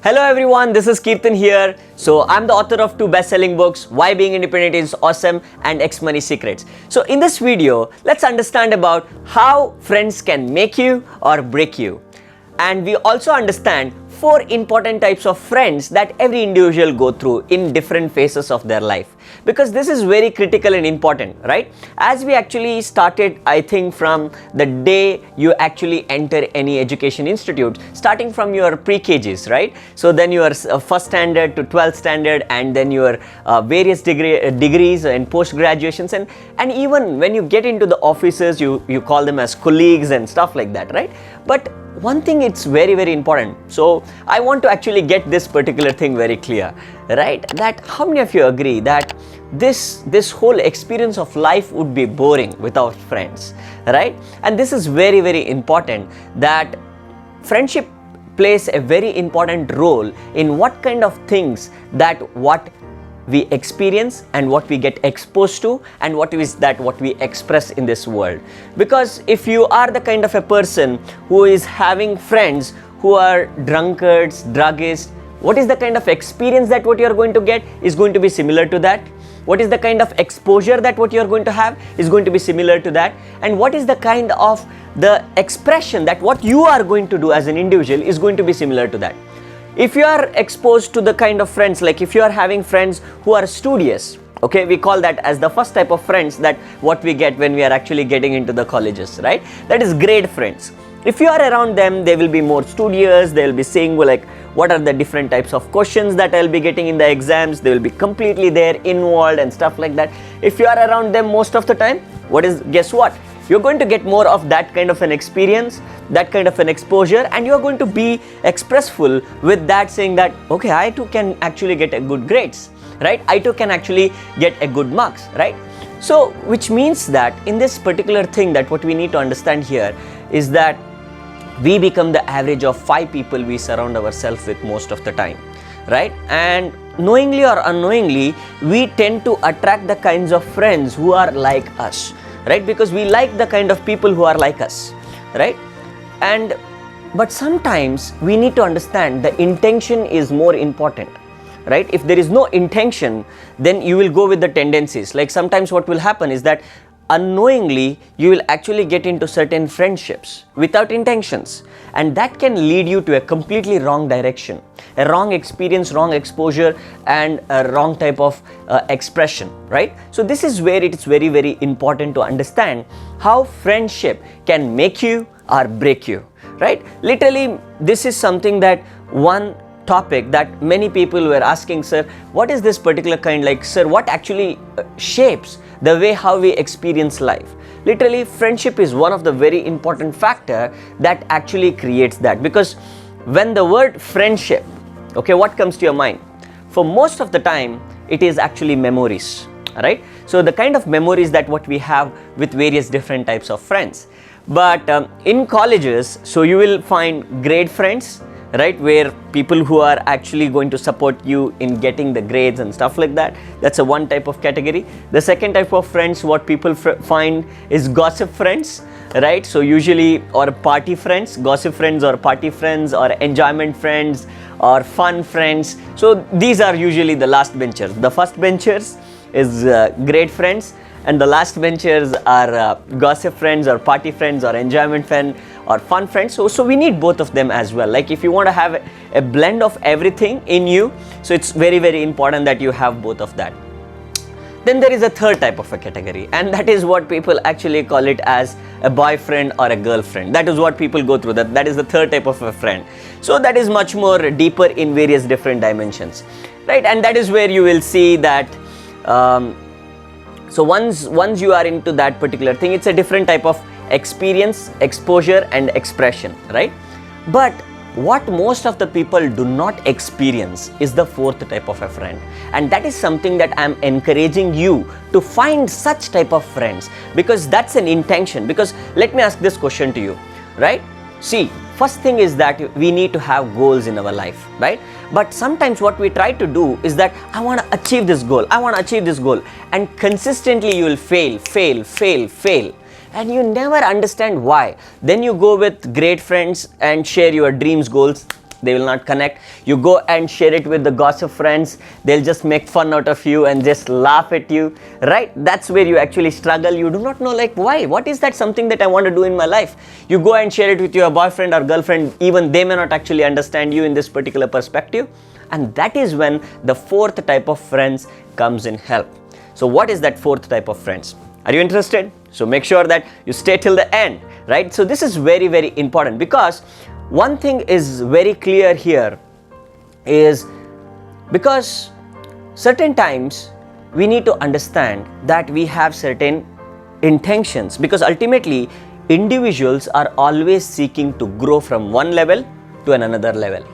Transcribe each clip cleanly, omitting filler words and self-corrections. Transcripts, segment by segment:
Hello everyone, this is Kirtan here. So I'm the author of two best-selling books, Why Being Independent is Awesome and X-Money Secrets. So in this video, let's understand about how friends can make you or break you. And we also understand 4 important types of friends that every individual go through in different phases of their life, because this is very critical and important, right? As we actually started, I think from the day you actually enter any education institute, starting from your pre-KGs, right? So then your first standard to 12th standard, and then your various degrees and post graduations, and even when you get into the offices, you call them as colleagues and stuff like that, right? But one thing, it's very important. So I want to actually get this particular thing very clear, right? That how many of you agree that this whole experience of life would be boring without friends, right? And this is very important, that friendship plays a very important role in what kind of things that what we experience and what we get exposed to, and what we express in this world. Because if you are the kind of a person who is having friends who are drunkards, druggists, what is the kind of experience that what you are going to get is going to be similar to that. What is the kind of exposure that what you are going to have is going to be similar to that. And what is the kind of the expression that what you are going to do as an individual is going to be similar to that. If you are exposed to the kind of friends, like if you are having friends who are studious, okay, we call that as the first type of friends that what we get when we are actually getting into the colleges, right? That is grade friends. If you are around them, they will be more studious, they will be saying like what are the different types of questions that I'll be getting in the exams, they will be completely there, involved and stuff like that. If you are around them most of the time, guess what? You're going to get more of that kind of an experience, that kind of an exposure, and you're going to be expressful with that, saying that, okay, I too can actually get a good grades, right? I too can actually get a good marks, right? So, which means that in this particular thing, that what we need to understand here is that we become the average of 5 people we surround ourselves with most of the time, right? And knowingly or unknowingly, we tend to attract the kinds of friends who are like us, right? Because we like the kind of people who are like us, right? But sometimes we need to understand the intention is more important, right? If there is no intention, then you will go with the tendencies. Like sometimes what will happen is that unknowingly you will actually get into certain friendships without intentions, and that can lead you to a completely wrong direction, a wrong experience, wrong exposure, and a wrong type of expression, right? So this is where it is very important to understand how friendship can make you or break you, right? Literally, this is something that one topic that many people were asking, sir, what is this particular kind, like, sir, what actually shapes the way how we experience life? Literally, friendship is one of the very important factor that actually creates that. Because when the word friendship, okay, what comes to your mind? For most of the time, it is actually memories, right? So the kind of memories that what we have with various different types of friends. But in colleges, so you will find grade friends, right, where people who are actually going to support you in getting the grades and stuff like that. That's a one type of category. The second type of friends, what people find is gossip friends, right? So usually, or party friends, gossip friends or party friends or enjoyment friends or fun friends. So these are usually the last benchers. The first benchers is grade friends, and the last benchers are gossip friends or party friends or enjoyment friend or fun friends. So we need both of them as well. Like if you want to have a blend of everything in you, so it's very important that you have both of that. Then there is a third type of a category, and that is what people actually call it as a boyfriend or a girlfriend. That is what people go through. That is the third type of a friend. So that is much more deeper in various different dimensions, right? And that is where you will see that so once you are into that particular thing, it's a different type of experience, exposure and expression, right? But what most of the people do not experience is the fourth type of a friend, and that is something that I'm encouraging you to find such type of friends, because that's an intention. Because let me ask this question to you, right? See, first thing is that we need to have goals in our life, right? But sometimes what we try to do is that I want to achieve this goal, and consistently you will fail, and you never understand why. Then you go with great friends and share your dreams, goals, they will not connect. You go and share it with the gossip friends, they'll just make fun out of you and just laugh at you, right? That's where you actually struggle. You do not know, like, why, what is that something that I want to do in my life? You go and share it with your boyfriend or girlfriend, even they may not actually understand you in this particular perspective. And that is when the fourth type of friends comes in help. So what is that fourth type of friends? Are you interested? So make sure that you stay till the end, right? So this is very, very important, because one thing is very clear here is, because certain times we need to understand that we have certain intentions, because ultimately individuals are always seeking to grow from one level to another level,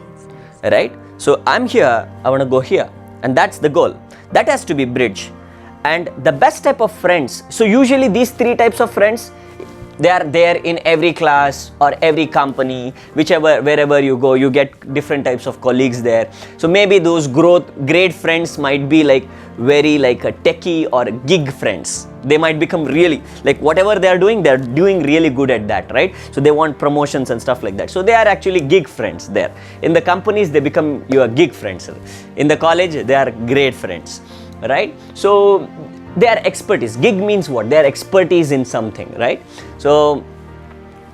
right? So I'm here, I want to go here, and that's the goal. That has to be bridge. And the best type of friends, so usually these three types of friends, they are there in every class or every company, wherever you go, you get different types of colleagues there. So maybe those great friends might be like very like a techie or a gig friends. They might become really, like whatever they're doing really good at that, right? So they want promotions and stuff like that. So they are actually gig friends there. In the companies, they become your gig friends. In the college, they are great friends, right? So their expertise, gig means what? Their expertise in something, right? So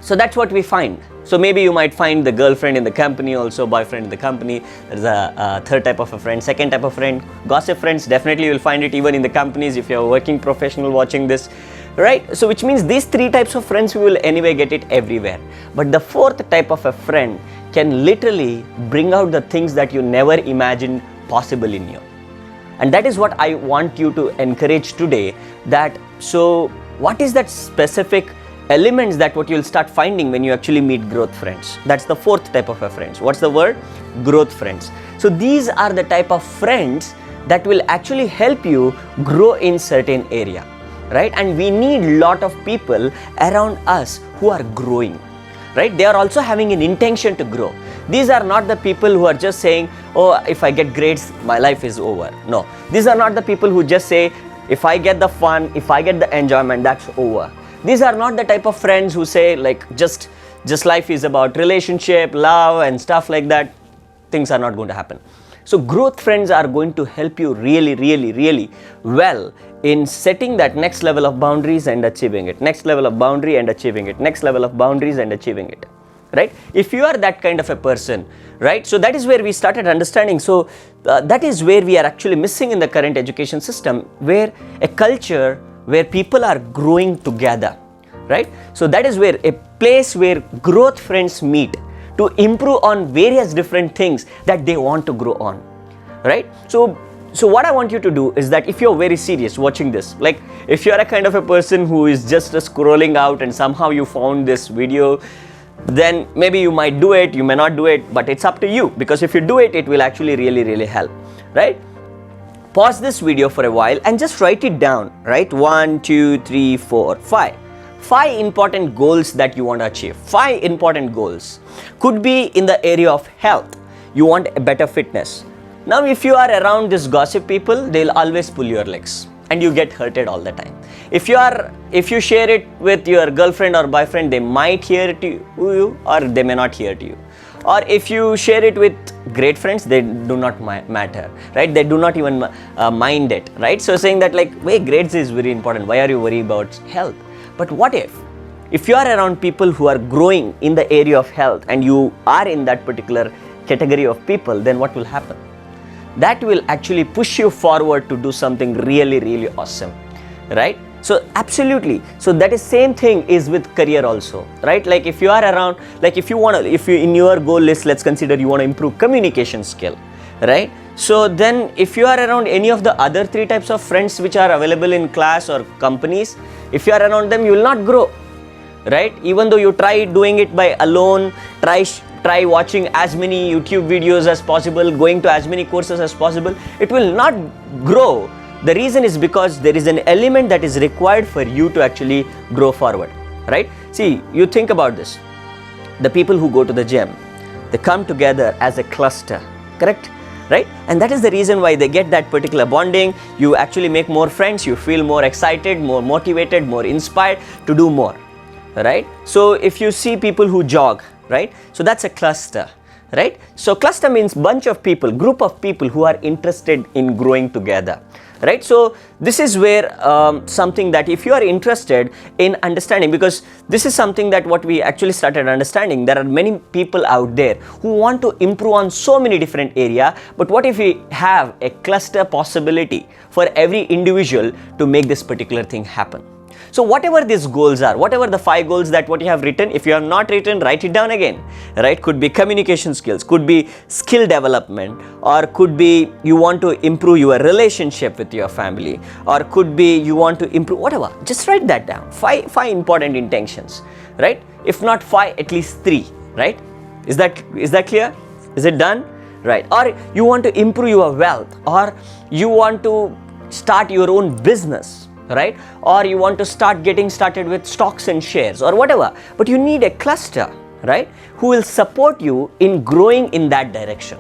that's what we find. So maybe you might find the girlfriend in the company, also boyfriend in the company. There's a third type of a friend. Second type of friend, gossip friends. Definitely you will find it even in the companies if you're a working professional watching this, right? So which means these three types of friends, we will anyway get it everywhere. But the fourth type of a friend can literally bring out the things that you never imagined possible in you. And that is what I want you to encourage today, that so what is that specific elements that what you'll start finding when you actually meet growth friends? That's the fourth type of a friends. What's the word? Growth friends. So these are the type of friends that will actually help you grow in certain area, right? And we need lot of people around us who are growing, right? They are also having an intention to grow. These are not the people who are just saying, oh, if I get grades, my life is over. No, these are not the people who just say, if I get the fun, if I get the enjoyment, that's over. These are not the type of friends who say like, just life is about relationship, love and stuff like that. Things are not going to happen. So growth friends are going to help you really, really, really well in setting that next level of boundaries and achieving it. Next level of boundary and achieving it. Next level of boundaries and achieving it. Right? If you are that kind of a person, right? So that is where we started understanding. So that is where we are actually missing in the current education system, where a culture where people are growing together, right? So that is where a place where growth friends meet to improve on various different things that they want to grow on, right? So what I want you to do is that if you're very serious watching this, like if you're a kind of a person who is just scrolling out and somehow you found this video, then maybe you might do it, you may not do it, but it's up to you, because if you do it, it will actually really, really help, right? Pause this video for a while and just write it down, right? 1, 2, 3, 4, 5. 5 important goals that you want to achieve. 5 important goals. Could be in the area of health. You want a better fitness. Now, if you are around these gossip people, they'll always pull your legs and you get hurted all the time. If you share it with your girlfriend or boyfriend, they might hear to you or they may not hear to you. Or if you share it with great friends, they do not matter, right? They do not even mind it, right? So saying that like, wait, grades is very important. Why are you worried about health? But what if you are around people who are growing in the area of health and you are in that particular category of people, then what will happen? That will actually push you forward to do something really, really awesome, right? So absolutely. So that is same thing is with career also, right? Like if you are around, like if you in your goal list, let's consider you want to improve communication skill, right? So then if you are around any of the other 3 types of friends which are available in class or companies, if you are around them, you will not grow, right? Even though you try doing it by alone, try watching as many YouTube videos as possible, going to as many courses as possible, it will not grow. The reason is because there is an element that is required for you to actually grow forward, right? See, you think about this. The people who go to the gym, they come together as a cluster, correct? Right? And that is the reason why they get that particular bonding. You actually make more friends, you feel more excited, more motivated, more inspired to do more, right? So if you see people who jog, right? So that's a cluster. right? So cluster means bunch of people, group of people who are interested in growing together, right? So this is where something that if you are interested in understanding, because this is something that what we actually started understanding, there are many people out there who want to improve on so many different area, but what if we have a cluster possibility for every individual to make this particular thing happen? So whatever these goals are, whatever the 5 goals that what you have written, if you have not written, write it down again, right? Could be communication skills, could be skill development, or could be you want to improve your relationship with your family, or could be you want to improve whatever. Just write that down. Five important intentions, right? If not 5, at least 3, right? Is that clear? Is it done? Right? Or you want to improve your wealth, or you want to start your own business, right? Or you want to start getting started with stocks and shares or whatever, but you need a cluster, right, who will support you in growing in that direction,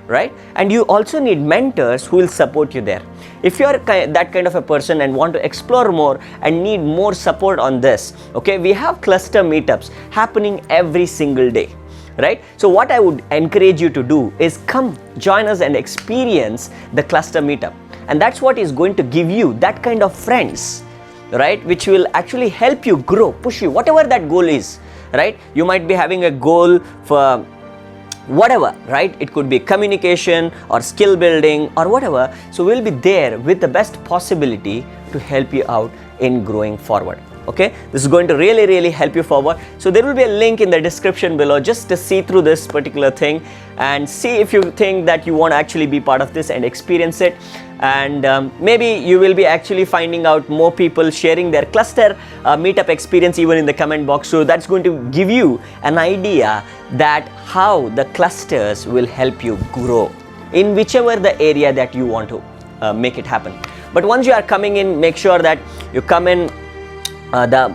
right? And you also need mentors who will support you there. If you are that kind of a person and want to explore more and need more support on this, okay, we have cluster meetups happening every single day, right? So what I would encourage you to do is come join us and experience the cluster meetup. And that's what is going to give you that kind of friends, right, which will actually help you grow, push you, whatever that goal is, right? You might be having a goal for whatever, right? It could be communication or skill building or whatever. So we'll be there with the best possibility to help you out in growing forward. Okay, this is going to really help you forward. So there will be a link in the description below just to see through this particular thing and see if you think that you want to actually be part of this and experience it. And maybe you will be actually finding out more people sharing their cluster meetup experience even in the comment box. So that's going to give you an idea that how the clusters will help you grow in whichever the area that you want to make it happen. But once you are coming in, make sure that you come in.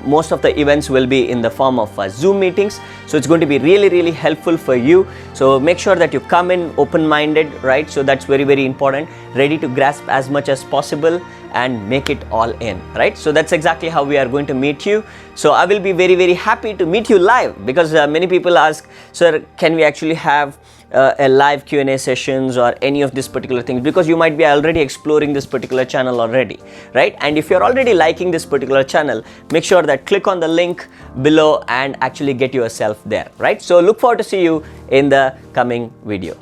Most of the events will be in the form of Zoom meetings, so it's going to be really helpful for you. So make sure that you come in open-minded, right? So that's very important, ready to grasp as much as possible and make it all in, right? So that's exactly how we are going to meet you. So I will be very happy to meet you live, because many people ask, sir, can we actually have a live Q&A sessions or any of these particular things, because you might be already exploring this particular channel already, right? And if you're already liking this particular channel, make sure that click on the link below and actually get yourself there, right? So look forward to see you in the coming video.